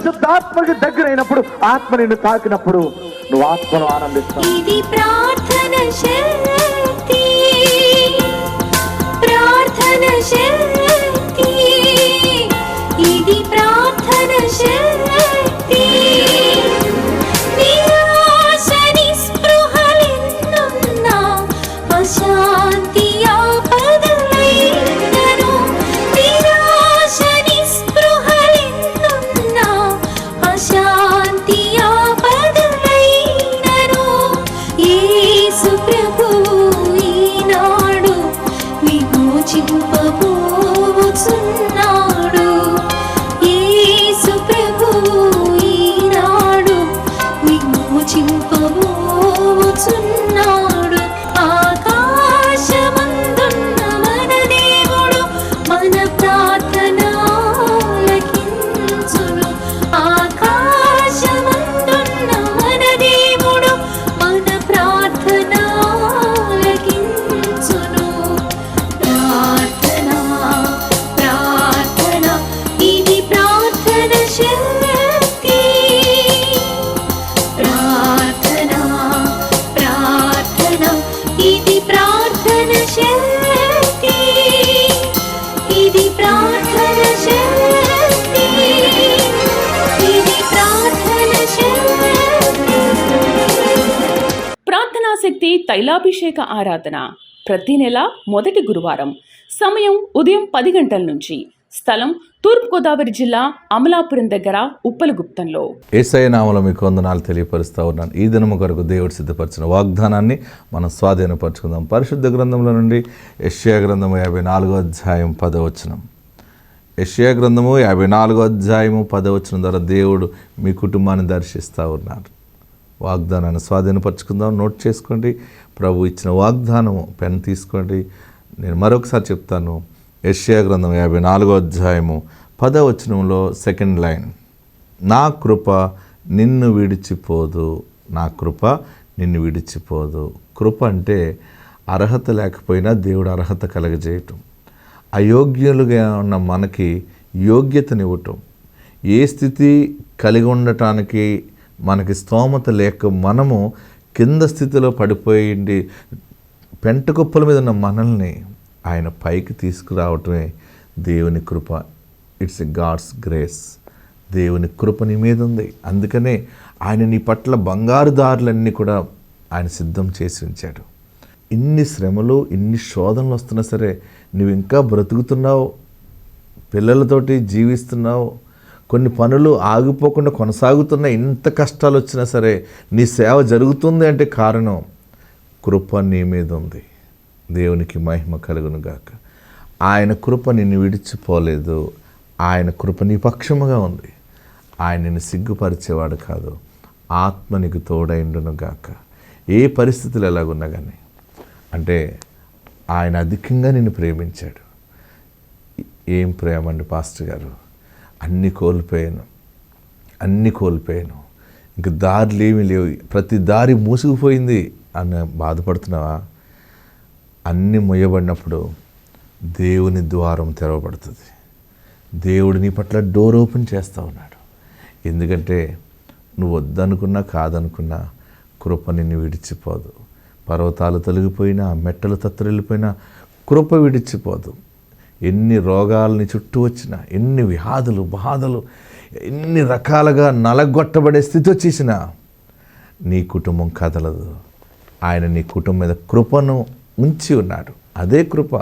పరిశుద్ధాత్మకి దగ్గరైనప్పుడు, ఆత్మ నిన్ను తాకినప్పుడు నువ్వు ఆత్మను ఆనందిస్తావు. ఇది ప్రార్థన శక్తి, ప్రార్థన శక్తి, ఇది ప్రార్థన శక్తి. నిరాశ నిస్పృహలెన్నున్నా అశాంతి ఆపదలైనను, నిరాశ నిస్పృహలెన్నున్నా అశాంతి ఆపదలైనను, యేసు ప్రభువు ఈనాడు విమోచింపబోచున్నాడు. యేసు ప్రభువు ఈనాడు విమోచింపబోచున్నాడు. ఆకాశమందున్న మన దేవుడు మన ప్రార్థన ఆలకించును. ఆకాశమందున్న మన దేవుడు మన ప్రార్థన ఆలకించును. ప్రార్థన, ప్రార్థన, ఇది ప్రార్థన శక్తి. ప్రార్థన, ప్రార్థన, ఇది ప్రార్థన శక్తి. ఇది ప్రార్థన శక్తి, ఇది ప్రార్థన శక్తి. ప్రార్థనాశక్తి తైలాభిషేక ఆరాధన ప్రతి నెల మొదటి గురువారం. సమయం ఉదయం 10 గంటల నుంచి. స్థలం తూర్పుగోదావరి జిల్లా అమలాపురం దగ్గర ఉప్పలగుప్తంలో. యేసయ్య నామములో మీకు వందనాలు తెలియపరుస్తూ ఉన్నాను. ఈ దినము కొరకు దేవుడు సిద్ధపరిచిన వాగ్దానాన్ని మనం స్వాధీనపరచుకుందాం. పరిశుద్ధ గ్రంథంలో నుండి యెషయా గ్రంథము 54వ అధ్యాయం 10వ వచనం. యెషయా గ్రంథము 54వ అధ్యాయము 10వ వచనం ద్వారా దేవుడు మీ కుటుంబాన్ని దర్శిస్తూ ఉన్నారు. వాగ్దానాన్ని స్వాధీనపరచుకుందాం. నోట్ చేసుకోండి. ప్రభు ఇచ్చిన వాగ్దానము పెన్ తీసుకోండి. నేను మరొకసారి చెప్తాను. యెషయా గ్రంథం 54వ అధ్యాయము 10వ వచనంలో సెకండ్ లైన్, నా కృప నిన్ను విడిచిపోదు, నా కృప నిన్ను విడిచిపోదు. కృప అంటే అర్హత లేకపోయినా దేవుడు అర్హత కలగజేయటం, అయోగ్యులుగా ఉన్న మనకి యోగ్యతనివ్వటం, ఏ స్థితి కలిగి ఉండటానికి మనకి స్తోమత లేక మనము కింద స్థితిలో పడిపోయింది పెంట కుప్పల మీద ఉన్న మనల్ని ఆయన పైకి తీసుకురావటమే దేవుని కృప. It's a God's grace. దేవుని కృప నీ మీద ఉంది. అందుకనే ఆయన నీ పట్ల బంగారు దారులన్నీ కూడా ఆయన సిద్ధం చేసి ఉంచాడు. ఇన్ని శ్రమలు, ఇన్ని శోధనలు వస్తున్నా సరే నువ్వు ఇంకా బ్రతుకుతున్నావు, పిల్లలతోటి జీవిస్తున్నావు, కొన్ని పనులు ఆగిపోకుండా కొనసాగుతున్న, ఇంత కష్టాలు వచ్చినా సరే నీ సేవ జరుగుతుంది అంటే కారణం కృప నీ మీద ఉంది. దేవునికి మహిమ కలుగును గాక. ఆయన కృప నిన్ను విడిచిపోలేదు. ఆయన కృప నీ పక్షముగా ఉంది. ఆయన నిన్ను సిగ్గుపరిచేవాడు కాదు. ఆత్మ నీకు తోడైండును గాక. ఏ పరిస్థితులు ఎలాగున్నా కానీ, అంటే ఆయన అధికంగా నిన్ను ప్రేమించాడు. ఏం ప్రేమ అండి పాస్టర్ గారు, అన్నీ కోల్పోయాను, ఇంక దారులు ఏమీ లేవు, ప్రతి దారి మూసుకుపోయింది అని బాధపడుతున్నావా? అన్నీ మొయ్యబడినప్పుడు దేవుని ద్వారం తెరవబడుతుంది. దేవుడు నీ పట్ల డోర్ ఓపెన్ చేస్తూ ఉన్నాడు. ఎందుకంటే నువ్వు వద్దనుకున్నా కాదనుకున్నా కృప నిన్ను విడిచిపోదు. పర్వతాలు తొలగిపోయినా, మెట్టలు తత్తరిల్లిపోయినా కృప విడిచిపోదు. ఎన్ని రోగాలని చుట్టూ వచ్చినా, ఎన్ని వ్యాధులు బాధలు, ఎన్ని రకాలుగా నలగొట్టబడే స్థితి వచ్చేసినా నీ కుటుంబం కదలదు. ఆయన నీ కుటుంబం మీద కృపను ఉంచి ఉన్నాడు. అదే కృప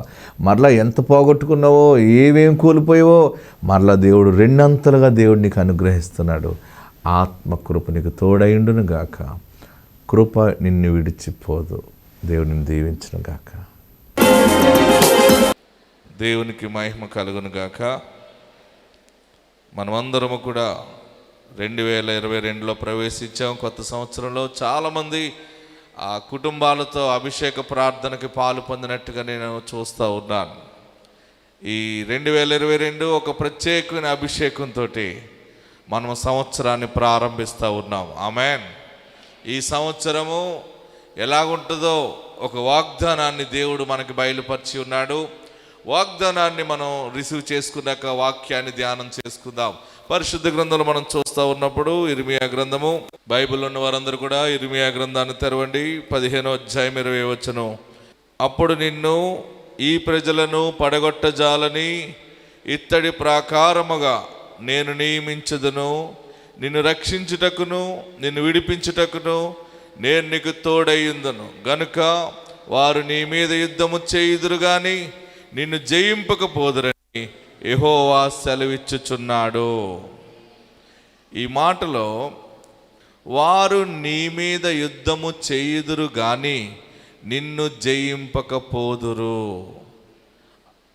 మరలా ఎంత పోగొట్టుకున్నావో, ఏమేం కోల్పోయావో మరలా దేవుడు రెండంతలుగా దేవుడు నీకు అనుగ్రహిస్తున్నాడు. ఆత్మ కృప నీకు తోడైండును గాక. కృప నిన్ను విడిచిపోదు. దేవుడు నిన్ను దీవించును గాక. దేవునికి మహిమ కలుగును గాక. మనమందరము కూడా 2022లో ప్రవేశించాం. కొత్త సంవత్సరంలో చాలామంది ఆ కుటుంబాలతో అభిషేక ప్రార్థనకి పాలు పొందినట్టుగా నేను చూస్తూ ఉన్నాను. ఈ 2022 ఒక ప్రత్యేకమైన అభిషేకంతో మనం సంవత్సరాన్ని ప్రారంభిస్తూ ఉన్నాం. ఆమేన్. ఈ సంవత్సరము ఎలాగుంటుందో ఒక వాగ్దానాన్ని దేవుడు మనకి బయలుపరిచి ఉన్నాడు. వాగ్దానాన్ని మనం రిసీవ్ చేసుకున్నాక వాక్యాన్ని ధ్యానం చేసుకుందాం. పరిశుద్ధ గ్రంథంలో మనం చూస్తూ ఉన్నప్పుడు ఇర్మియా గ్రంథము, బైబిల్ ఉన్న వారందరూ కూడా ఇర్మియా గ్రంథాన్ని తెరవండి. 15వ అధ్యాయం 20వ వచనం. అప్పుడు నిన్ను ఈ ప్రజలను పడగొట్టజాలని ఇత్తడి ప్రాకారముగా నేను నియమించదును, నిన్ను రక్షించుటకును నిన్ను విడిపించుటకును నేను నీకు తోడయ్యుందును గనుక వారు నీ మీద యుద్ధము చేయుదురు గాని నిన్ను జయింపకపోదురని యెహోవా సెలవిచ్చుచున్నాడు. ఈ మాటలో వారు నీ మీద యుద్ధము చేయుదురు గాని నిన్ను జయింపకపోదురు,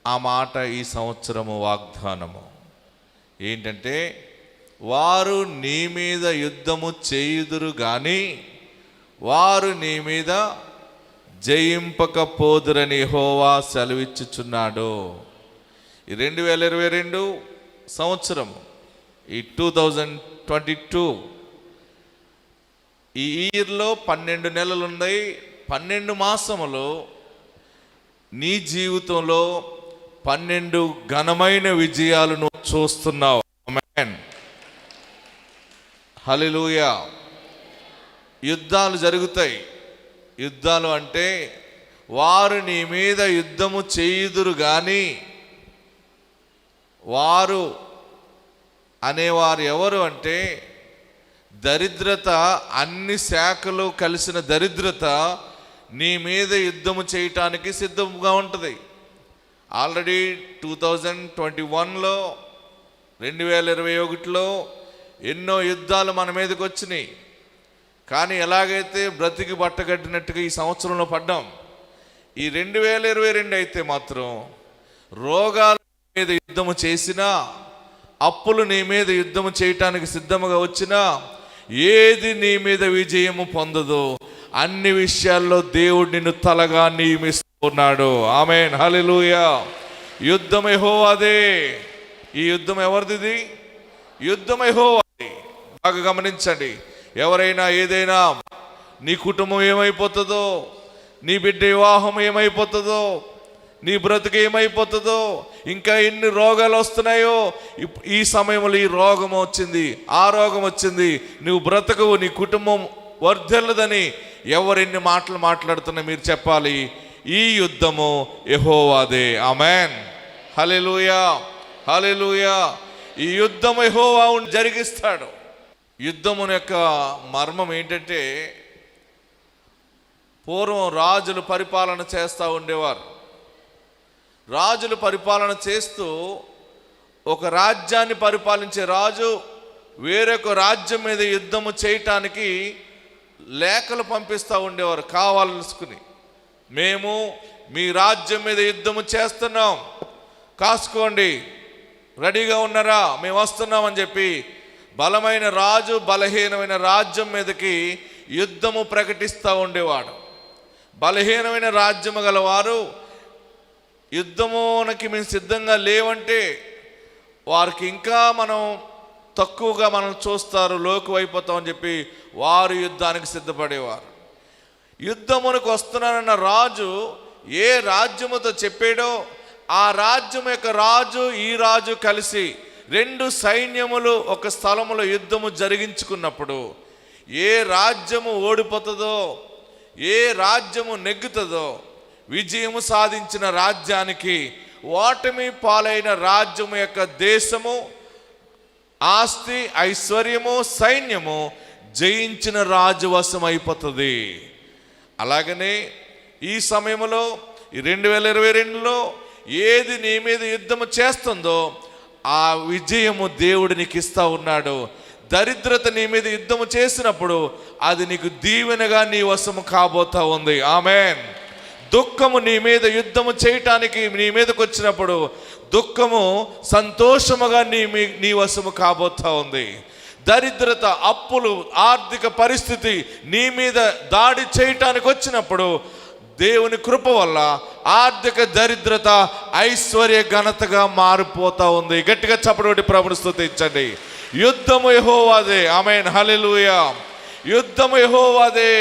ఆ మాట ఈ సంవత్సరము వాగ్దానము ఏంటంటే, వారు నీ మీద యుద్ధము చేయుదురు గాని వారు నీ మీద జయింపకపోదురని యెహోవా సెలవిచ్చుచున్నాడు. ఈ 2022 సంవత్సరం, ఈ 2022 ఈ ఇయర్లో 12 నెలలు ఉన్నాయి. 12 మాసములు నీ జీవితంలో 12 ఘనమైన విజయాలు నువ్వు చూస్తున్నావు. ఆమేన్, హల్లెలూయా. యుద్ధాలు జరుగుతాయి. యుద్ధాలు అంటే వారు నీ మీద యుద్ధము చేయుదురు గాని, వారు అనేవారు ఎవరు అంటే దరిద్రత, అన్ని శాఖలు కలిసిన దరిద్రత నీ మీద యుద్ధము చేయటానికి సిద్ధంగా ఉంటుంది. ఆల్రెడీ 2021లో 2021లో ఎన్నో యుద్ధాలు మన మీదకి వచ్చినాయి. కానీ ఎలాగైతే బ్రతికి బట్టగట్టినట్టుగా ఈ సంవత్సరంలో పడ్డాం, ఈ 2022 అయితే మాత్రం రోగాల మీద యుద్ధము చేసినా, అప్పులు నీ మీద యుద్ధము చేయటానికి సిద్ధముగా వచ్చినా ఏది నీ మీద విజయము పొందదో అన్ని విషయాల్లో దేవుడు నిన్ను తలగా నియమిస్తున్నాడు. ఆమేన్, హల్లెలూయా. యుద్ధం యెహోవాదే. ఈ యుద్ధం ఎవరిది? యుద్ధం యెహోవాది. బాగా గమనించండి. ఎవరైనా ఏదైనా నీ కుటుంబం ఏమైపోతుందో, నీ బిడ్డ వివాహం ఏమైపోతుందో, నీ బ్రతుకు ఏమైపోతుందో, ఇంకా ఎన్ని రోగాలు వస్తున్నాయో, ఈ సమయంలో ఈ రోగం వచ్చింది, ఆ రోగం వచ్చింది, నువ్వు బ్రతకవు, నీ కుటుంబం వర్ధిల్లదని ఎవరెన్ని మాటలు మాట్లాడుతున్నా మీరు చెప్పాలి, ఈ యుద్ధము యెహోవాదే. ఆమేన్, హల్లెలూయా, హల్లెలూయా. ఈ యుద్ధం యెహోవా జరిగిస్తాడు. యుద్ధము యొక్క మర్మం ఏంటంటే, పూర్వం రాజులు పరిపాలన చేస్తూ ఉండేవారు. రాజులు పరిపాలన చేస్తూ ఒక రాజ్యాన్ని పరిపాలించే రాజు వేరొక రాజ్యం మీద యుద్ధము చేయటానికి లేఖలు పంపిస్తూ ఉండేవారు కావాలనుకుని. మేము మీ రాజ్యం మీద యుద్ధము చేస్తున్నాం, కాసుకోండి, రెడీగా ఉన్నారా, మేము వస్తున్నామని చెప్పి బలమైన రాజు బలహీనమైన రాజ్యం మీదకి యుద్ధము ప్రకటిస్తూ ఉండేవాడు. బలహీనమైన రాజ్యము గలవారు యుద్ధమునకి మేము సిద్ధంగా లేవంటే వారికి ఇంకా మనం తక్కువగా మనం చూస్తారు, లోకు అయిపోతామని చెప్పి వారు యుద్ధానికి సిద్ధపడేవారు. యుద్ధమునకు వస్తున్నానన్న రాజు ఏ రాజ్యముతో చెప్పాడో ఆ రాజ్యం యొక్క రాజు ఈ రాజు కలిసి 2 సైన్యములు ఒక స్థలములో యుద్ధము జరిగించుకున్నప్పుడు ఏ రాజ్యము ఓడిపోతుందో, ఏ రాజ్యము నెగ్గుతుందో, విజయము సాధించిన రాజ్యానికి ఓటమి పాలైన రాజ్యము యొక్క దేశము, ఆస్తి, ఐశ్వర్యము, సైన్యము జయించిన రాజు వశం అయిపోతుంది. అలాగనే ఈ సమయంలో ఈ 2022లో ఏది నీ మీద యుద్ధము చేస్తుందో ఆ విజయము దేవుడు నీకు ఇస్తా ఉన్నాడు. దరిద్రత నీ మీద యుద్ధము చేసినప్పుడు అది నీకు దీవెనగా నీ వశము కాబోతా ఉంది. ఆమేన్. దుఃఖము నీ మీద యుద్ధము చేయటానికి నీ మీదకి వచ్చినప్పుడు దుఃఖము సంతోషముగా నీ వశము కాబోతా ఉంది. దరిద్రత, అప్పులు, ఆర్థిక పరిస్థితి నీ మీద దాడి చేయటానికి వచ్చినప్పుడు దేవుని కృప వల్ల ఆర్థిక దరిద్రత ఐశ్వర్య ఘనతగా మారిపోతా ఉంది. గట్టిగా చప్పటి ప్రభుని స్తుతించండి. యుద్ధము యెహోవాదే. ఆమేన్, హల్లెలూయా. యుద్ధము యెహోవాదే.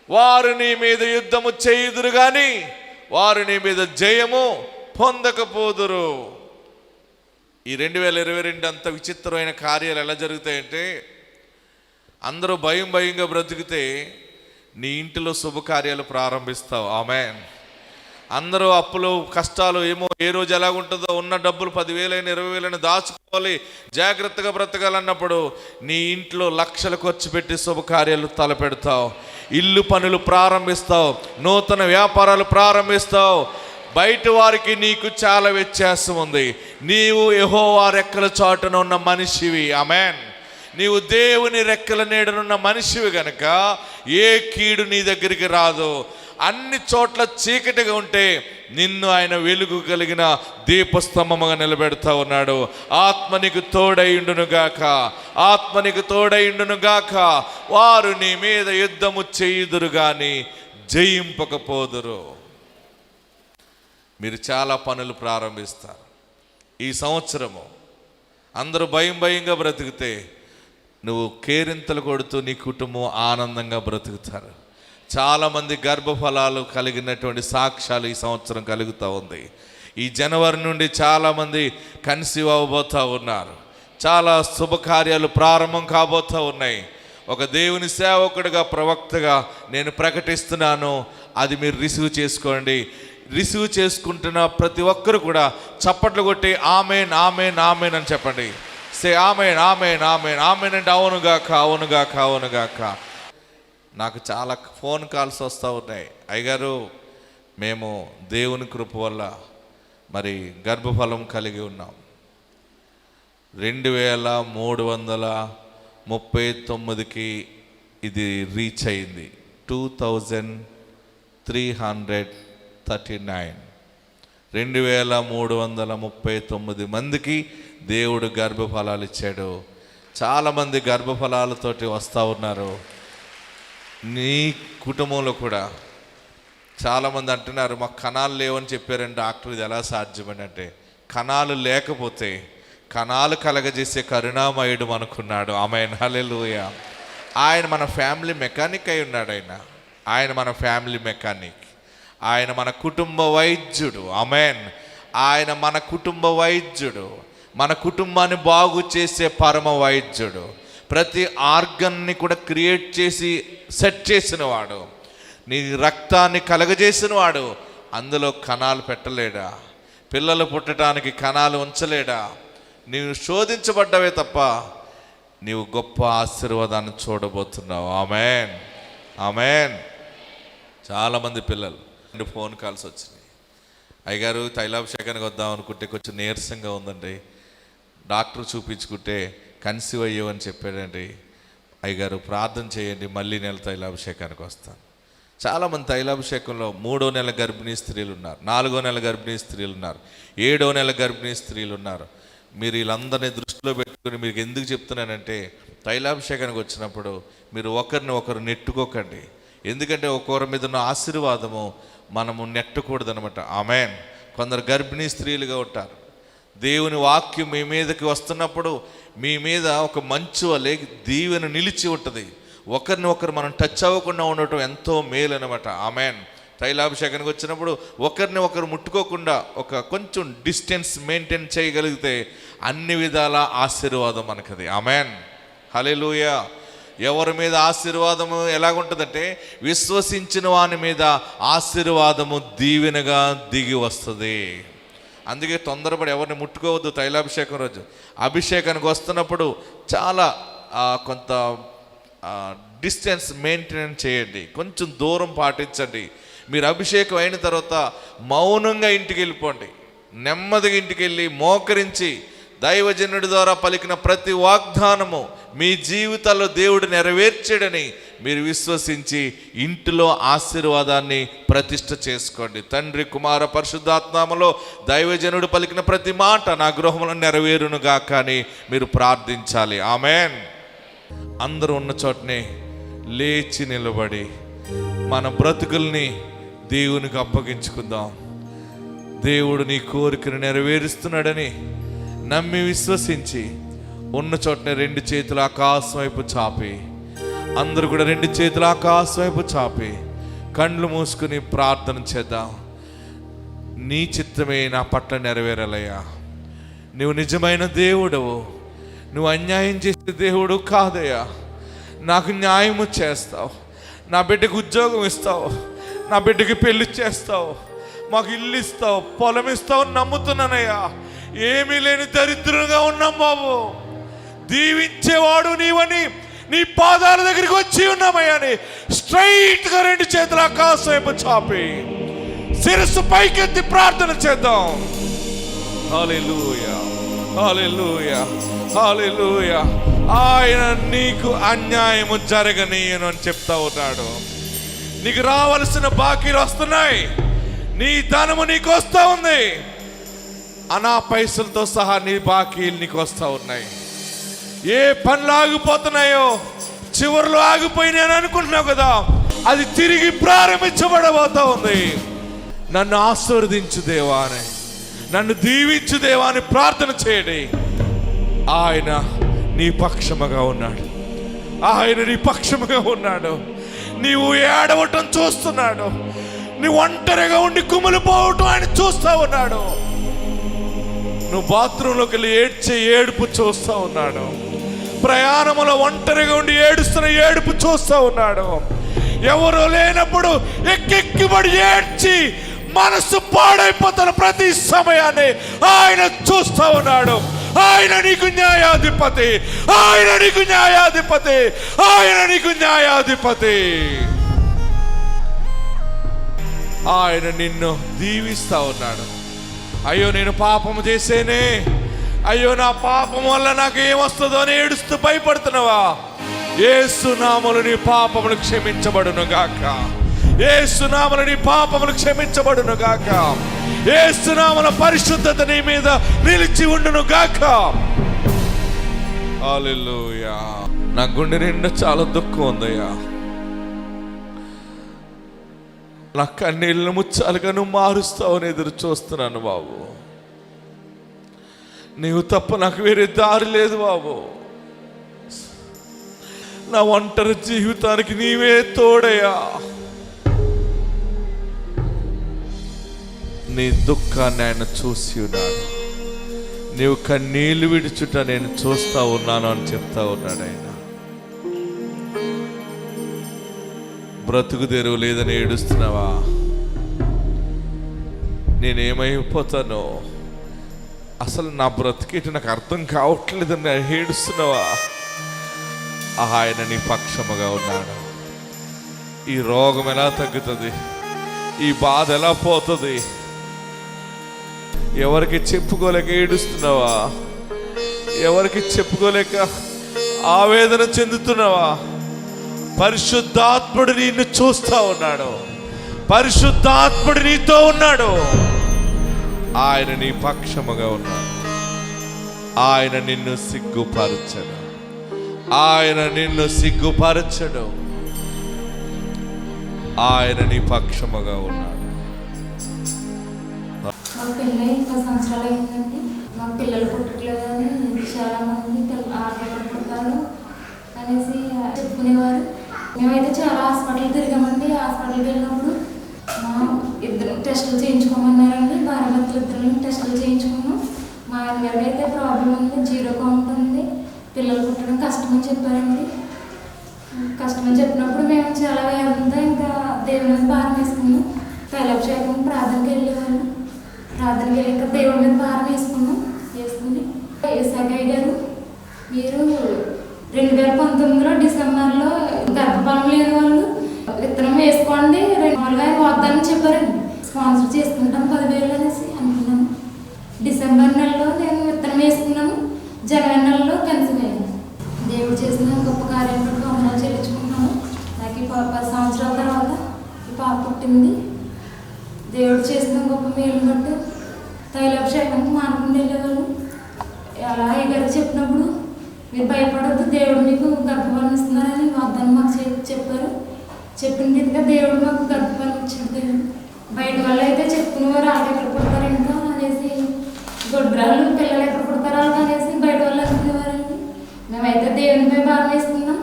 వారు నీ మీద యుద్ధము చేయుదురు గాని వారు నీ మీద జయము పొందకపోదురు. ఈ 2022 అంత విచిత్రమైన కార్యాలు ఎలా జరుగుతాయంటే, అందరూ భయంగా బ్రతికితే నీ ఇంటిలో శుభకార్యాలు ప్రారంభిస్తావు. ఆమేన్. అందరూ అప్పులు కష్టాలు ఏమో ఏ రోజు ఎలాగుంటుందో, ఉన్న డబ్బులు 10,000 20,000 దాచుకోవాలి, జాగ్రత్తగా బ్రతకాలన్నప్పుడు నీ ఇంట్లో లక్షలు ఖర్చు పెట్టి శుభకార్యాలు తలపెడతావు, ఇల్లు పనులు ప్రారంభిస్తావు, నూతన వ్యాపారాలు ప్రారంభిస్తావు. బయట వారికి నీకు చాలా వ్యత్యాసం ఉంది. నీవు యెహోవా రెక్కల చాటున ఉన్న మనిషివి. ఆమేన్. నీవు దేవుని రెక్కల నీడనున్న మనిషివి గనక ఏ కీడు నీ దగ్గరికి రాదు. అన్ని చోట్ల చీకటిగా ఉంటే నిన్ను ఆయన వెలుగు కలిగిన దీపస్తంభముగా నిలబెడతా ఉన్నాడు. ఆత్మ నీకు తోడైండును గాక, ఆత్మ నీకు తోడైండును గాక. వారు నీ మీద యుద్ధము చేయుదురు గాని జయింపకపోదురు. మీరు చాలా పనులు ప్రారంభిస్తారు. ఈ సంవత్సరము అందరూ భయంగా బ్రతికితే నువ్వు కేరింతలు కొడుతూ నీ కుటుంబం ఆనందంగా బ్రతుకుతారు. చాలామంది గర్భఫలాలు కలిగినటువంటి సాక్ష్యాలు ఈ సంవత్సరం కలుగుతూ ఉంది. ఈ జనవరి నుండి చాలామంది కన్సీవ్ అవ్వబోతూ ఉన్నారు. చాలా శుభకార్యాలు ప్రారంభం కాబోతూ ఉన్నాయి. ఒక దేవుని సేవకుడిగా, ప్రవక్తగా నేను ప్రకటిస్తున్నాను, అది మీరు రిసీవ్ చేసుకోండి. రిసీవ్ చేసుకుంటున్న ప్రతి ఒక్కరు కూడా చప్పట్లు కొట్టి ఆమేన్ ఆమేన్ ఆమేన్ అని చెప్పండి. సే ఆమేన్ ఆమేన్ ఆమేన్ ఆమేన్ అంటే అవునుగాక అవునుగాక అవునుగాక. నాకు చాలా ఫోన్ కాల్స్ వస్తూ ఉన్నాయి. అయ్యగారు, మేము దేవుని కృప వల్ల మరి గర్భఫలం కలిగి ఉన్నాం. 2339కి ఇది రీచ్ అయింది. 2339 2339 మందికి దేవుడు గర్భఫలాలు ఇచ్చాడు. చాలామంది గర్భఫలాలతోటి వస్తూ ఉన్నారు. నీ కుటుంబంలో కూడా చాలామంది అంటున్నారు, మాకు కణాలు లేవని చెప్పారని డాక్టర్, ఇది ఎలా సాధ్యమని అంటే, కణాలు లేకపోతే కణాలు కలగజేసే కరుణామయుడు మనకున్నాడు. ఆమేన్. హల్లెలూయా. ఆయన మన ఫ్యామిలీ మెకానిక్ అయి ఉన్నాడు. ఆయన మన ఫ్యామిలీ మెకానిక్. ఆయన మన కుటుంబ వైద్యుడు. ఆమేన్. ఆయన మన కుటుంబ వైద్యుడు, మన కుటుంబాన్ని బాగు చేసే పరమ వైద్యుడు. ప్రతి ఆర్గన్ని కూడా క్రియేట్ చేసి సెట్ చేసిన వాడు, నీ రక్తాన్ని కలగజేసిన వాడు. అందులో కణాలు పెట్టలేడా? పిల్లలు పుట్టడానికి కణాలు ఉంచలేడా? నీవు శోధించబడ్డవే తప్ప నీవు గొప్ప ఆశీర్వాదాన్ని చూడబోతున్నావు. ఆమేన్ ఆమేన్. చాలామంది పిల్లలు ఫోన్ కాల్స్ వచ్చినాయి. అయ్యగారు, తైలాభిషేకానికి వద్దాం అనుకుంటే కొంచెం నీరసంగా ఉందండి, డాక్టర్ చూపించుకుంటే కన్సీవ్ అయ్యేవని చెప్పాడండి. అయ్యగారు ప్రార్థన చేయండి, మళ్ళీ నెల తైలాభిషేకానికి వస్తాను. చాలామంది తైలాభిషేకంలో 3వ నెల గర్భిణీ స్త్రీలు ఉన్నారు, 4వ నెల గర్భిణీ స్త్రీలు ఉన్నారు, 7వ నెల గర్భిణీ స్త్రీలు ఉన్నారు. మీరు వీళ్ళందరినీ దృష్టిలో పెట్టుకుని మీకు ఎందుకు చెప్తున్నానంటే, తైలాభిషేకానికి వచ్చినప్పుడు మీరు ఒకరిని ఒకరు నెట్టుకోకండి. ఎందుకంటే ఒకరి మీద ఉన్న ఆశీర్వాదము మనము నెట్టకూడదనమాట. ఆమేన్. కొందరు గర్భిణీ స్త్రీలుగా ఉంటారు. దేవుని వాక్యం మీ మీదకి వస్తున్నప్పుడు మీ మీద ఒక మంచు వలె దీవెన నిలిచి ఉంటుంది. ఒకరిని ఒకరు మనం టచ్ అవ్వకుండా ఉండటం ఎంతో మేలు అనమాట. ఆమేన్. తైలాభిషేకానికి వచ్చినప్పుడు ఒకరిని ఒకరు ముట్టుకోకుండా ఒక కొంచెం డిస్టెన్స్ మెయింటైన్ చేయగలిగితే అన్ని విధాల ఆశీర్వాదం మనకది. ఆమేన్. హల్లెలూయా. ఎవరి మీద ఆశీర్వాదము ఎలాగుంటుందంటే, విశ్వసించిన వాని మీద ఆశీర్వాదము దీవెనగా దిగి వస్తుంది. అందుకే తొందరపడి ఎవరిని ముట్టుకోవద్దు. తైలాభిషేకం రోజు అభిషేకానికి వస్తున్నప్పుడు చాలా కొంత డిస్టెన్స్ మెయింటైన్ చేయండి, కొంచెం దూరం పాటించండి. మీరు అభిషేకం అయిన తర్వాత మౌనంగా ఇంటికి వెళ్ళిపోండి. నెమ్మదిగా ఇంటికి వెళ్ళి మోకరించి దైవజనుడి ద్వారా పలికిన ప్రతి వాగ్దానము మీ జీవితాల్లో దేవుడు నెరవేర్చాడని మీరు విశ్వసించి ఇంటిలో ఆశీర్వాదాన్ని ప్రతిష్ఠ చేసుకోండి. తండ్రి, కుమార, పరిశుద్ధాత్మలో దైవజనుడు పలికిన ప్రతి మాట నా గృహంలో నెరవేరును గాక అని మీరు ప్రార్థించాలి. ఆమేన్. అందరూ ఉన్న చోటనే లేచి నిలబడి మన బ్రతుకుల్ని దేవునికి అప్పగించుకుందాం. దేవుడు నీ కోరికను నెరవేరుస్తున్నాడని నమ్మి విశ్వసించి ఉన్న చోటనే 2 చేతులు ఆకాశం వైపు చాపి, అందరూ కూడా 2 చేతులు ఆకాశం వైపు చాపి కళ్ళు మూసుకుని ప్రార్థన చేద్దాం. నీ చిత్తమే నా పట్ల నెరవేరాలయ్యా. నువ్వు నిజమైన దేవుడవు, నువ్వు అన్యాయం చేసే దేవుడు కాదయ్యా. నాకు న్యాయము చేస్తావు, నా బిడ్డకు ఉద్యోగం ఇస్తావు, నా బిడ్డకి పెళ్లి చేస్తావు, మాకు ఇల్లు ఇస్తావు, పొలం ఇస్తావు నమ్ముతున్నానయ్యా. ఏమీ లేని దరిద్రంగా ఉన్నాం బాబు, దీవించేవాడు నీవని నీ పాదాల దగ్గరికి వచ్చి ఉన్నామయ్యా అని స్ట్రైట్గా 2 చేతుల ఆకాశం వైపు చాపి శిరస్సు పైకెత్తి ప్రార్థన చేద్దాం. హల్లెలూయా, హల్లెలూయా, హల్లెలూయా. ఆయన నీకు అన్యాయము జరగనీయను అని చెప్తా ఉన్నాడు. నీకు రావలసిన బాకీలు వస్తున్నాయి, నీ ధనము నీకు వస్తూ ఉంది, అనా పైసలతో సహా నీ బాకీలు నీకు వస్తూ ఉన్నాయి. ఏ పనులు ఆగిపోతున్నాయో, చివరిలో ఆగిపోయినాయని అనుకుంటున్నావు కదా, అది తిరిగి ప్రారంభించబడబోతా ఉంది. నన్ను ఆశీర్వదించు దేవా అని, నన్ను దీవించు దేవా అని ప్రార్థన చేయండి. ఆయన నీ పక్షముగా ఉన్నాడు, ఆయన నీ పక్షముగా ఉన్నాడు. నీవు ఏడవటం చూస్తున్నాడు, నీ ఒంటరిగా ఉండి కుమిలిపోవటం ఆయన చూస్తా ఉన్నాడు. నువ్వు బాత్రూంలోకి వెళ్ళి ఏడ్చే ఏడుపు చూస్తా ఉన్నాడు. ప్రయాణంలో ఒంటరిగా ఉండి ఏడుస్తున్న ఏడుపు చూస్తా ఉన్నాడు. ఎవరు లేనప్పుడు ఎక్కెక్కిబడి ఏడ్చి మనసు పాడైపోతున్న ప్రతి సమయాన్ని ఆయన చూస్తా ఉన్నాడు. ఆయన నీకు న్యాయాధిపతి, ఆయన నీకు న్యాయాధిపతి, ఆయన నీకు న్యాయాధిపతి. ఆయన నిన్ను దీవిస్తా ఉన్నాడు. అయ్యో నేను పాపము చేసేనే, అయ్యో నా పాపం వల్ల నాకు ఏమొస్తుందో అని ఏడుస్తూ భయపడుతున్నావా? యేసు నామములో నీ పాపములు క్షమించబడును గాక, యేసు నామములో నీ పాపములు క్షమించబడును గాక, యేసు నామములో పరిశుద్ధత నీ మీద నిలిచి ఉండును గాక. హల్లెలూయా. నా గుండె నిండా చాలా దుఃఖం ఉందయ్యా. నా కన్నీళ్ళను ముచ్చాలుగా నువ్వు మారుస్తావని ఎదురు చూస్తున్నాను బాబు. నీవు తప్ప నాకు వేరే దారి లేదు బాబు. నా ఒంటరి జీవితానికి నీవే తోడయ్యా. నీ దుఃఖాన్ని ఆయన చూసి ఉన్నాడు. నీవు కన్నీళ్లు విడుచుట నేను చూస్తా ఉన్నాను అని చెప్తా ఉన్నాడు ఆయన. బ్రతుకు తెరువు లేదని ఏడుస్తున్నావా? నేనేమైపోతానో, అసలు నా బ్రతికేటి నాకు అర్థం కావట్లేదని ఏడుస్తున్నావా? ఆయన నీ పక్షముగా ఉన్నాడు. ఈ రోగం ఎలా తగ్గుతుంది? ఈ బాధ ఎలా పోతుంది? ఎవరికి చెప్పుకోలేక ఏడుస్తున్నావా? ఎవరికి చెప్పుకోలేక ఆవేదన చెందుతున్నావా? పరిశుద్ధాత్ముడు నిన్ను చూస్తా ఉన్నాడు, పరిశుద్ధాత్ముడు నీతో ఉన్నాడు. ఆయన నీ పక్షముగా ఉన్నాడు. ఆయన నిన్ను సిగ్గుపరచడు, ఆయన నిన్ను సిగ్గుపరచడు. ఆయన నీ పక్షముగా ఉన్నాడు. మా పెళ్ళి 10 సంవత్సరాలు అయిందండి. మా పిల్లలు పుట్టట్లేదని చాలా మంది ఆటలు పుడతారు అనేసి చెప్పుకునేవారు. మేమైతే చాలా హాస్పిటల్ తిరిగామండి. హాస్పిటల్కి వెళ్ళినప్పుడు మా ఇద్దరు టెస్టులు చేయించుకోమన్నారండి. భార్యాభర్తలు ఇద్దరు టెస్టులు చేయించుకున్నాం. మా ఆయన అయితే ప్రాబ్లం ఉంది, 0 కౌంట్ ఉంది, పిల్లలు పుట్టడం కష్టమని చెప్పారండి. కష్టమని చెప్పినప్పుడు మేము చాలా వేదంతో ఇంకా దేవుని మీద భారం వేసుకున్నాం. తైలాభిషేకం ప్రార్థనకి వెళ్ళేవాళ్ళం. ప్రార్థనకి వెళ్ళి ఇంకా దేవుడి మీద భారం వేసుకుని ఏసయ్య గారు మీరు 2019లో డిసెంబర్లో గర్భఫలం లేని వాళ్ళు విత్తనం వేసుకోండి, 2 వాగ్దానం చెప్పారండి. స్పాన్సర్ చేసుకుంటాం 10,000 అనేసి అనుకున్నాను. డిసెంబర్ నెలలో నేను విత్తనం వేసుకున్నాను. జనవరి నెలలో కన్సీవ్ అయ్యాను. దేవుడు చేసిన గొప్ప కార్యం బట్టి వందనాలు చెల్లించుకుంటున్నాను. నాకు ఈ 10 సంవత్సరాల తర్వాత ఈ పాప పుట్టింది. దేవుడు చేసిన గొప్ప మేలు బట్టి తైలాభిషేకం మానుకుని వెళ్ళేవాళ్ళు. అలా గారు చెప్పినప్పుడు మీరు భయపడద్దు, దేవుడు మీకు గర్భఫలం ఇస్తున్నారని వాగ్దానం మాకు చెప్పారు. చెప్పిన రీతిగా దేవుడు మాకు గర్భఫలం ఇచ్చాడు. బయట వాళ్ళు అయితే చెప్పుకునేవారు వాళ్ళు ఎక్కడ పుడతారు ఇంకా అనేసి, గొడ్రాళ్ళు పిల్లలు ఎక్కడ పుడతారు అనేసి బయట వాళ్ళు అనుకునేవారండి. మేమైతే దేవునిపై భారం వేసుకున్నాం.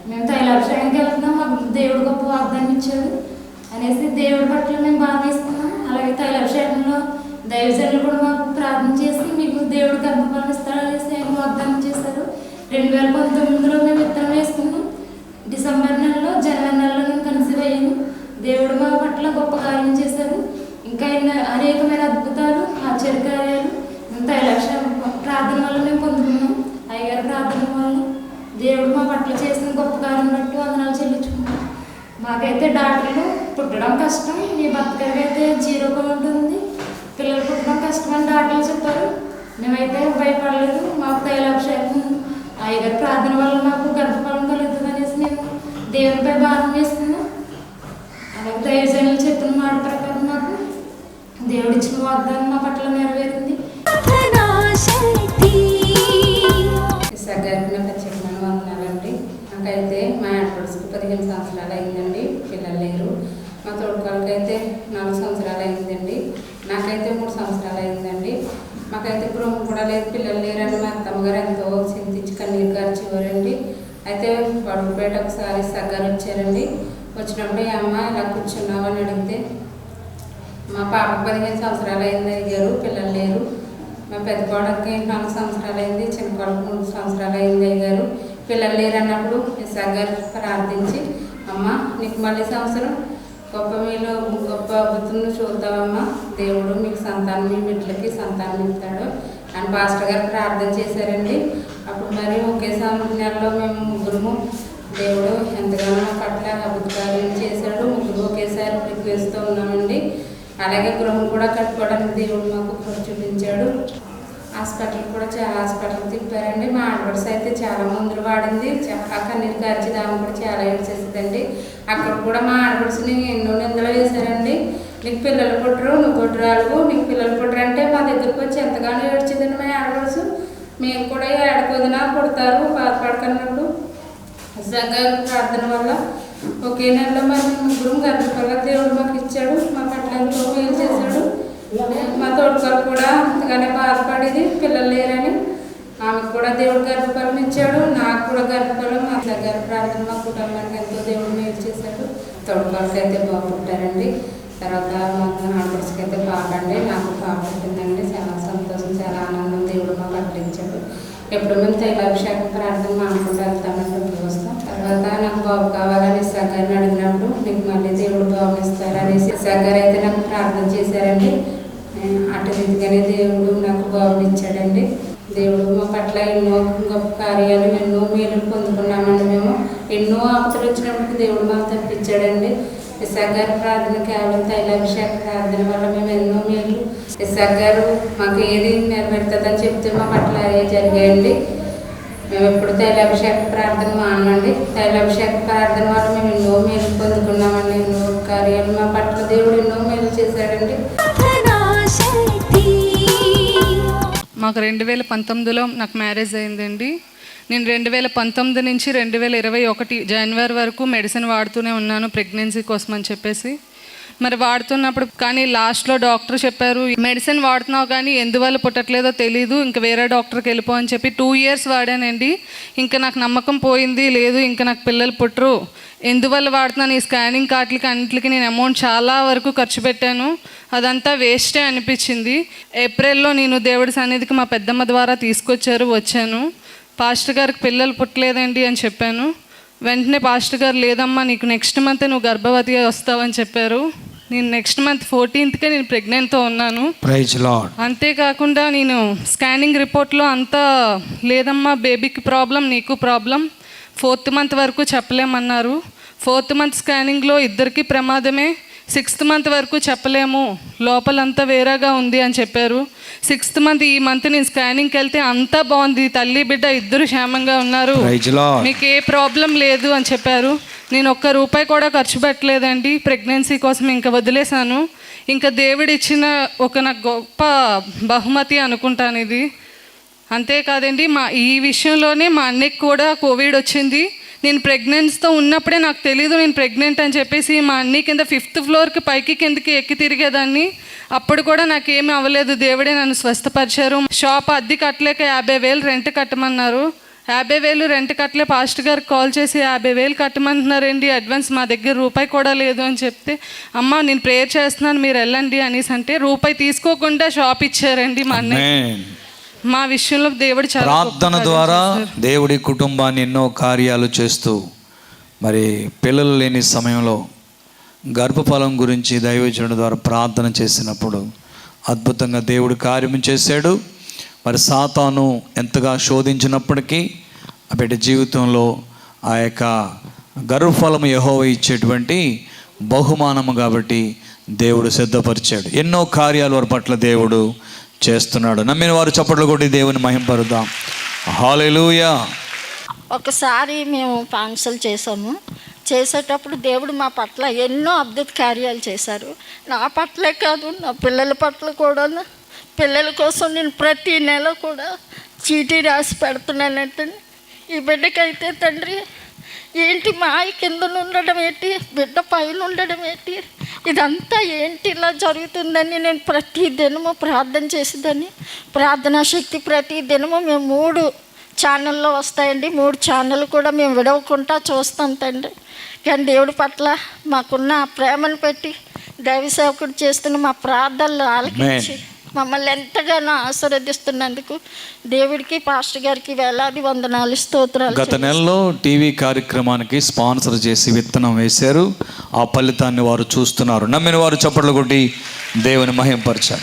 మేము తైలాభిషేకానికి వెళ్తున్నాం, మాకు దేవుడు గొప్ప వాగ్దానం ఇచ్చాడు అనేసి దేవుడి పట్ల మేము భారం వేసుకున్నాం. అలాగే తైలాభిషేకంలో దైవజనులు కూడా మాకు ప్రార్థన చేసి మీకు దేవుడు గర్భఫలం ఇస్తాడనేసి ఆయన వాగ్దానం చేశారు. 2019లో మేము విత్తనం వేసుకున్నాం. డిసెంబర్ నెలలో జనవరి నెలలో నేను కన్సీవ్ అయ్యాను. దేవుడు మా పట్ల గొప్ప కార్యం చేశారు. ఇంకా అనేకమైన అద్భుతాలు, ఆశ్చర్యకార్యాలు తైలాక్ష ప్రార్థన వల్ల మేము పొందుకున్నాం. అయ్యగారి ప్రార్థన వల్ల దేవుడు మా పట్ల చేసిన గొప్ప కార్యం బట్టి వందనాలు చెల్లించుకున్నాం. మాకైతే డాక్టర్లు పుట్టడం కష్టం, మీ భర్త గారికి అయితే 0 కౌంట్ ఉంది, పిల్లలు పుట్టడం కష్టం అని డాక్టర్లు చెప్పారు. మేమైతే భయపడలేదు. మాకు తైలాభిషేకం అయ్యగారి ప్రార్థన వల్ల మాకు గర్భఫలం కలుగుతుంది అనేసి మేము దేవునిపై భారం వేసుకున్నాం. అలాగే దైవజనులు చెప్పిన మాట ప్రకారం మాకు దేవుడిచ్చిన వాగ్దానం మా పట్ల నెరవేరింది. గారికి నా ప్రత్యేకమైన వందనాలండి. నాకైతే మా ఆడపడుచుకు 15 సంవత్సరాలు అయిందండి, పిల్లలు లేరు. మా తోడుకోళ్ళకి అయితే 4 సంవత్సరాలు అయిందండి. నాకైతే 3 సంవత్సరాలు అయిందండి. మాకైతే గృహం కూడా లేదు, పిల్లలు లేరని మా అత్తమ్మగారు ఎంతో చింతించి కన్నీరు గార్చేవారండి. అయితే పడుకుపేట ఒకసారి సగ్గారు వచ్చారండి. వచ్చినప్పుడు ఈ అమ్మ ఇలా కూర్చున్నావు అని అడిగితే, మా పాపకు 15 సంవత్సరాలు అయింది అయ్యారు, పిల్లలు లేరు. మా పెద్ద కోడకి 4 సంవత్సరాలు అయింది, చిన్న కోడకు 3 సంవత్సరాలు అయింది అయ్యారు, పిల్లలు లేరు అన్నప్పుడు సగ్గారు ప్రార్థించి, అమ్మ నీకు మళ్ళీ సంవత్సరం గొప్ప మీలో గొప్ప బుద్ధులను చూద్దామమ్మా, దేవుడు మీకు సంతానం, మీ బిడ్డలకి సంతానం ఇస్తాడు అని పాస్టర్ గారు ప్రార్థన చేశారండి. అప్పుడు మరి ఒకే నెలలో మేము ముగ్గురము దేవుడు ఎంతగానో మా పట్ల అద్భుతాలు చేశాడు. ముగ్గురు ఒకేసారి రిక్వెస్ట్ ఉన్నామండి. అలాగే గృహం కూడా కట్టుకోవడానికి దేవుడు మాకు కృప చూపించాడు. హాస్పిటల్ కూడా చాలా హాస్పిటల్ తిప్పారండి. మా ఆడపడుచు అయితే చాలా మందులు వాడింది, చాలా కన్నీరు కార్చి దాన్ని కూడా చాలా ఏడ్చేసిందండి. అక్కడ కూడా మా ఆడపడుచుని ఎన్నో నిందలు వేశారండి. నీకు పిల్లలు పుట్టరు, నువ్వు పుట్టరాలు, నీకు పిల్లలు పుట్టరు అంటే మా దగ్గరకు వచ్చి ఎంతగానో ఏడ్చిందండి మా ఆడపడుచు. మేము కూడా ఏడకొదినా పుడతారు బాధపడకన్నప్పుడు సగ్గారు ప్రార్థన వల్ల ఒకే నెలలో మరి ముగ్గురు గర్భఫలం దేవుడు మాకు ఇచ్చాడు. మా పట్ల ఎంతో మేలు చేశాడు. మా తోడుకోలు కూడా అంతగానే బాధపడేది, పిల్లలు లేరని. ఆమెకు కూడా దేవుడు గర్భఫలం ఇచ్చాడు, నాకు కూడా గర్భఫలం. మా సగ్గారు ప్రార్థన మా కుటుంబానికి ఎంతో దేవుడు మేలు చేశాడు. తోడుకోలకి అయితే బాగుంటారండి. తర్వాత మా ఆడపడుచుకి అయితే బాగండి, నాకు పాప పుట్టిందండి. చాలా సంతోషం, చాలా ఆనందం దేవుడు మాకు అట్లించాడు. ఎప్పుడు మేము తైలాభిషేకం ప్రార్థన మానుకుంటూ వెళ్తామంటే ఇప్పుడు వస్తాం. తర్వాత నాకు బాబు కావాలని సగ్గారిని అడిగినప్పుడు నీకు మళ్ళీ దేవుడు బాబు ఇస్తారనేసి సగ్గారు అయితే నాకు ప్రార్థన చేశారండి. అటు రీతిగానే దేవుడు నాకు బాబుని ఇచ్చాడండి. దేవుడు మా పట్ల ఎన్నో గొప్ప కార్యాలు, ఎన్నో మేలు పొందుకున్నామండి. మేము ఎన్నో ఆపదలు వచ్చినప్పుడు దేవుడు మాకు తప్పించాడండి. సగ్గారు ప్రార్థన కేవలం తైలాభిషేక ప్రార్థన వల్ల మేము ఎన్నో మేలు, సగ్గారు మాకు ఏది నెరవేరుతుందని చెప్తే మా పట్ల అదే జరిగాయండి. మేము ఎప్పుడు తైలాభిషేక ప్రార్థన మానండి. తైలాభిషేక ప్రార్థన వల్ల మేము ఎన్నో మేలు పొందుకున్నామండి. ఎన్నో కార్యాలు మా పట్ల దేవుడు ఎన్నో మేలు చేశాడండి. మాకు 2019లో నాకు మ్యారేజ్ అయిందండి. నేను 2019 నుంచి 2021 జనవరి వరకు మెడిసిన్ వాడుతూనే ఉన్నాను ప్రెగ్నెన్సీ కోసం అని చెప్పేసి. మరి వాడుతున్నప్పుడు కానీ లాస్ట్లో డాక్టర్ చెప్పారు, మెడిసిన్ వాడుతున్నావు కానీ ఎందువల్ల పుట్టట్లేదో తెలీదు, ఇంకా వేరే డాక్టర్కి వెళ్ళిపో అని చెప్పి 2 years వాడానండి. ఇంకా నాకు నమ్మకం పోయింది, లేదు ఇంకా నాకు పిల్లలు పుట్టరు, ఎందువల్ల వాడుతున్నాను, ఈ స్కానింగ్ కార్డులకి అన్నింటికి నేను అమౌంట్ చాలా వరకు ఖర్చు పెట్టాను, అదంతా వేస్టే అనిపించింది. ఏప్రిల్లో నేను దేవుడి సన్నిధికి మా పెద్దమ్మ ద్వారా తీసుకొచ్చారు, వచ్చాను. పాస్టర్ గారికి పిల్లలు పుట్టలేదండి అని చెప్పాను. వెంటనే పాస్టర్ గారు లేదమ్మా నీకు నెక్స్ట్ మంత్ నువ్వు గర్భవతి వస్తావని చెప్పారు. నేను నెక్స్ట్ మంత్ 14th నేను ప్రెగ్నెంట్తో ఉన్నాను. Praise lord. అంతేకాకుండా నేను స్కానింగ్ రిపోర్ట్లో అంతా లేదమ్మా బేబీకి ప్రాబ్లం, నీకు ప్రాబ్లం, 4th month వరకు చెప్పలేమన్నారు. 4th month స్కానింగ్లో ఇద్దరికి ప్రమాదమే, 6th month వరకు చెప్పలేము, లోపలంతా వేరేగా ఉంది అని చెప్పారు. 6th month ఈ మంత్ నేను స్కానింగ్కి వెళ్తే అంతా బాగుంది, తల్లి బిడ్డ ఇద్దరు క్షేమంగా ఉన్నారు, మీకు ఏ ప్రాబ్లం లేదు అని చెప్పారు. నేను ₹1 కూడా ఖర్చు పెట్టలేదండి ప్రెగ్నెన్సీ కోసం, ఇంకా వదిలేశాను. ఇంకా దేవుడు ఇచ్చిన ఒక నాకు గొప్ప బహుమతి అనుకుంటాను ఇది. అంతేకాదండి ఈ విషయంలోనే మా అన్నయ్యకి కూడా కోవిడ్ వచ్చింది. నేను ప్రెగ్నెన్సీతో ఉన్నప్పుడే నాకు తెలీదు నేను ప్రెగ్నెంట్ అని చెప్పేసి మా అన్నీ కింద 5th floorకి పైకి కిందకి ఎక్కి తిరిగేదాన్ని. అప్పుడు కూడా నాకేమీ అవ్వలేదు, దేవుడే నన్ను స్వస్థపరిచారు. షాప్ అద్దె కట్టలేక 50,000 రెంట్ కట్టమన్నారు. 50,000 రెంట్ కట్టలే. పాస్టర్ గారికి కాల్ చేసి 50,000 కట్టమంటున్నారండి, అడ్వాన్స్ మా దగ్గర రూపాయి కూడా లేదు అని చెప్తే, అమ్మ నేను ప్రేయర్ చేస్తున్నాను మీరు వెళ్ళండి అనేసి అంటే రూపాయి తీసుకోకుండా షాప్ ఇచ్చారండి మా అన్నయ్య. మా విషయంలో దేవుడు చాలా ప్రార్థన ద్వారా దేవుడి కుటుంబాన్ని ఎన్నో కార్యాలు చేస్తూ, మరి పిల్లలు లేని సమయంలో గర్భఫలం గురించి దైవజనుడి ద్వారా ప్రార్థన చేసినప్పుడు అద్భుతంగా దేవుడు కార్యం చేశాడు. మరి సాతాను ఎంతగా శోధించినప్పటికీ ఆ బిడ్డ జీవితంలో ఆ యొక్క గర్భఫలం యెహోవా ఇచ్చేటువంటి బహుమానము కాబట్టి దేవుడు సిద్ధపరిచాడు. ఎన్నో కార్యాలు వారి పట్ల దేవుడు చేస్తున్నాడు. నమ్మిన వారు చప్పట్లు కొట్టి దేవుని మహింపరుద్దాం. హల్లెలూయా. ఒకసారి మేము పాన్సల్ చేసేటప్పుడు దేవుడు మా పట్ల ఎన్నో అద్భుత కార్యాలు చేశారు. నా పట్లే కాదు, నా పిల్లల పట్ల కూడా. పిల్లల కోసం నేను ప్రతి నెల కూడా చీటీ రాసి పెడుతున్నానంటే, ఈ బిడ్డకైతే తండ్రి ఏంటి మాయ కింద ఉండడం ఏంటి, బిడ్డ పైన ఉండడం ఏంటి, ఇదంతా ఏంటి ఇలా జరుగుతుందని నేను ప్రతి దినము ప్రార్థన చేసేదాన్ని. ప్రార్థనా శక్తి ప్రతి దినము మేము 3 ఛానల్లో వస్తాయండి. 3 ఛానల్ కూడా మేము విడవకుండా చూస్తాం తండ్రి. కానీ దేవుడి పట్ల మాకున్న ప్రేమను పెట్టి దైవ సేవకుడు చేస్తున్న మా ప్రార్థనలు ఆలకించి మమ్మల్ని ఎంతగానో ఆశీర్వదిస్తున్నందుకు దేవుడికి పాస్టర్ గారికి వేలాది వందనాలు, స్తోత్రాలు. గత నెలలో టీవీ కార్యక్రమానికి స్పాన్సర్ చేసి విత్తనం వేశారు. ఆ ఫలితాన్ని వారు చూస్తున్నారు. నమ్మిన వారు చప్పట్లు కొట్టి దేవుని మహింపరచారు.